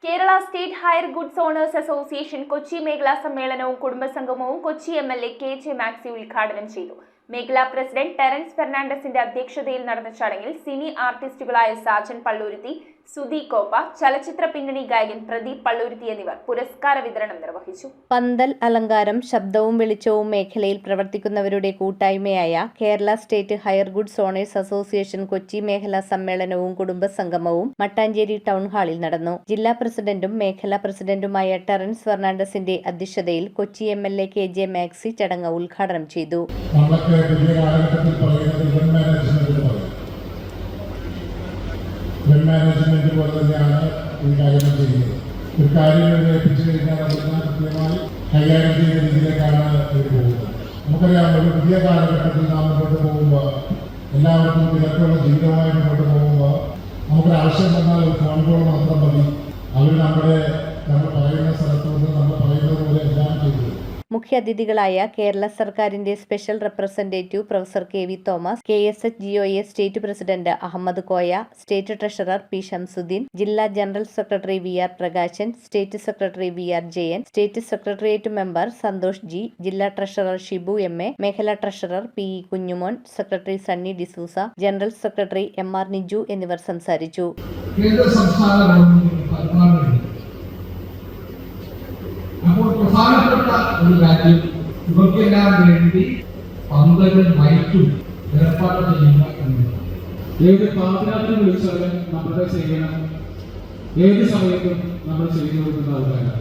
Kerala state hire goods owners association Kochi മേഖലാ സമ്മേളനവും കുടുംബസംഗമവും കൊച്ചി എംഎൽഎ കെ.ജെ. മാക്സി ഉദ്ഘാടനം ചെയ്തു. മേഖലാ പ്രസിഡന്റ് ടെറൻസ് ഫെർണാണ്ടസിന്റെ അധ്യക്ഷതയിൽ നടന്ന ചടങ്ങിൽ സിനി ആർട്ടിസ്റ്റുകളായ സാജൻ പള്ളൂരുത്തി, സുധി കോപ്പ, ചലച്ചിത്ര പിന്നണി ഗായകൻ പ്രദീപ് പള്ളൂരുത്തി എന്നിവർ പുരസ്കാര വിതരണം നിർവഹിച്ചു. പന്തൽ അലങ്കാരം, ശബ്ദവും വെളിച്ചവും മേഖലയിൽ പ്രവർത്തിക്കുന്നവരുടെ കൂട്ടായ്മയായ Kerala state hire goods owners association Kochi മേഖലാ സമ്മേളനവും കുടുംബസംഗമവും മട്ടാഞ്ചേരി ടൗൺ ഹാളിൽ നടന്നു. ജില്ലാ പ്രസിഡന്റും മേഖലാ പ്രസിഡന്റുമായ ടെറൻസ് ഫെർണാണ്ടസിന്റെ അധ്യക്ഷതയിൽ കൊച്ചി എംഎൽഎ കെ.ജെ. മാക്സി ചടങ്ങ് ഉദ്ഘാടനം ചെയ്തു. മാനേജ്മെന്റ് പോലെ തന്നെയാണ് ഈ കാര്യങ്ങൾ ചെയ്യുന്നത്. ഒരു കാര്യം ഏൽപ്പിച്ചു കഴിഞ്ഞാൽ അതെല്ലാം കൃത്യമായി കൈകാര്യം ചെയ്യുന്ന രീതിയിലേക്കാണ് ഇത് പോകുന്നത്. നമുക്കറിയാം, ഒരു പുതിയ കാലഘട്ടത്തിൽ നാം മുന്നോട്ട് പോകുമ്പോൾ, എല്ലാവർക്കും തിരക്കുള്ള ജീവിതമായി മുന്നോട്ട് പോകുമ്പോൾ നമുക്കൊരാവശ്യം വന്നാൽ ഒരു ഫോൺ കോൾ മാത്രം മതി. അവർ നമ്മൾ പറയുന്ന സ്ഥലത്ത് നിന്ന് നമ്മൾ പറയുന്നത് പോലെ എല്ലാം ചെയ്തു. മുഖ്യാതിഥികളായ കേരള സർക്കാരിന്റെ special representative professor KV. Thomas, KSHGOA state president Ahmed Koya, state treasurer P. Shamsuddin, ജില്ലാ general secretary VR Prakashan, state secretary VR Jayan, state secretariat member Santhosh G, ജില്ലാ ട്രഷറർ ഷിബു MA, മേഖലാ treasurer PE Kunjumon, secretary Sunny D'Souza, general secretary MR Niju എന്നിവർ സംസാരിച്ചു. അപ്പോൾ പ്രധാനപ്പെട്ട ഒരു കാര്യം, ഇവർക്കെല്ലാം വേണ്ടി പന്തലും മൈക്കും ഏർപ്പാട് ചെയ്യുക എന്നതാണ്. ഏത് പാതിരാത്രി വിളിച്ചാലും നമ്മുടെ സേവനം ഏത് സമയത്തും നമ്മൾ ചെയ്തു കൊടുക്കുന്ന ആൾക്കാരാണ്.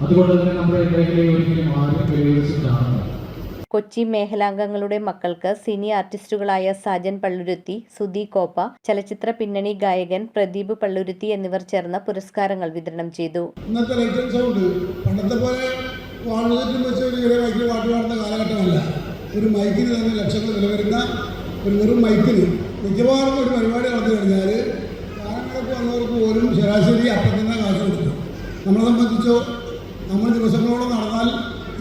അതുകൊണ്ട് തന്നെ നമ്മുടെ മേഖലയെ ഒരിക്കലും ആരും പരിഹരിച്ച് കാണുന്നത്. കൊച്ചി മേഖലാംഗങ്ങളുടെ മക്കൾക്ക് സിനി ആർട്ടിസ്റ്റുകളായ സാജൻ പള്ളുരുത്തി, സുധി കോപ്പ, ചലച്ചിത്ര പിന്നണി ഗായകൻ പ്രദീപ് പള്ളുരുത്തി എന്നിവർ ചേർന്ന് പുരസ്കാരങ്ങൾ വിതരണം ചെയ്തു. ഇന്നത്തെ ലൈറ്റ് സൗണ്ട് പണ്ടത്തെ പോലെ വാണുചുറ്റും വെച്ച് ഒരു മൈക്കിൽ പാട്ട് പാടുന്ന കാലഘട്ടമല്ല. ഒരു മൈക്കിന് തന്നെ ലക്ഷങ്ങൾ വില വരുന്ന ഒരു വെറും മൈക്കിന് മിക്കവാറും ഒരു പരിപാടി നടത്തി കഴിഞ്ഞാൽ ഗാനങ്ങളൊക്കെ വന്നവർക്ക് പോലും ശരാശരി അപ്പം തന്നെ കാശ് കൊടുക്കും. നമ്മളെ സംബന്ധിച്ചോ, നമ്മൾ ദിവസങ്ങളോളം നടന്നാൽ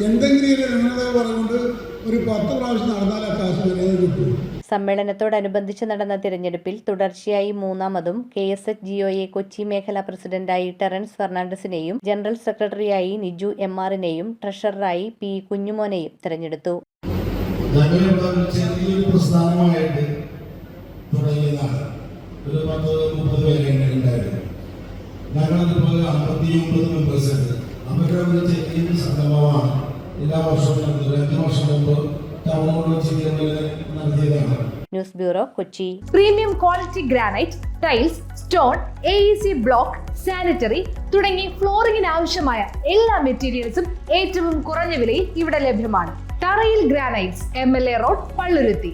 എന്തെങ്കിലും നിങ്ങളെ പറഞ്ഞുകൊണ്ട് ഒരു 10 പ്രാവശ്യം നടന്നാൽ ആ കാശ് വിലയെ കിട്ടും. സമ്മേളനത്തോടനുബന്ധിച്ച് നടന്ന തിരഞ്ഞെടുപ്പിൽ തുടർച്ചയായി മൂന്നാമതും KSHGOA കൊച്ചി മേഖലാ പ്രസിഡന്റായി ടെറൻസ് ഫെർണാണ്ടസിനെയും ജനറൽ സെക്രട്ടറിയായി നിജു MRനെയും ട്രഷററായി PE കുഞ്ഞുമോനെയും തിരഞ്ഞെടുത്തു. പ്രസ്ഥാനമായിട്ട് തുടങ്ങിയതാണ്. ഒരു 10-30 പേരെ ഉണ്ടായിരുന്നു. ഞങ്ങളതിപ്പോൾ 59 മെമ്പേഴ്സ് ഉണ്ട്. അവരുടെ ചെറിയ സംഗമമാണ് എല്ലാ വർഷവും നടത്തുന്നത്. 5 വർഷം മുമ്പ് ടൗണിൽ നടത്തിയതാണ്. News bureau, Kochi. Premium quality granite, tiles, stone, AEC block, sanitary തുടങ്ങി ഫ്ലോറിംഗിന് ആവശ്യമായ എല്ലാ മെറ്റീരിയൽസും ഏറ്റവും കുറഞ്ഞ വിലയിൽ ഇവിടെ ലഭ്യമാണ്. തറയിൽ ഗ്രാനൈറ്റ്സ്, MLA റോഡ്, പള്ളുരുത്തി.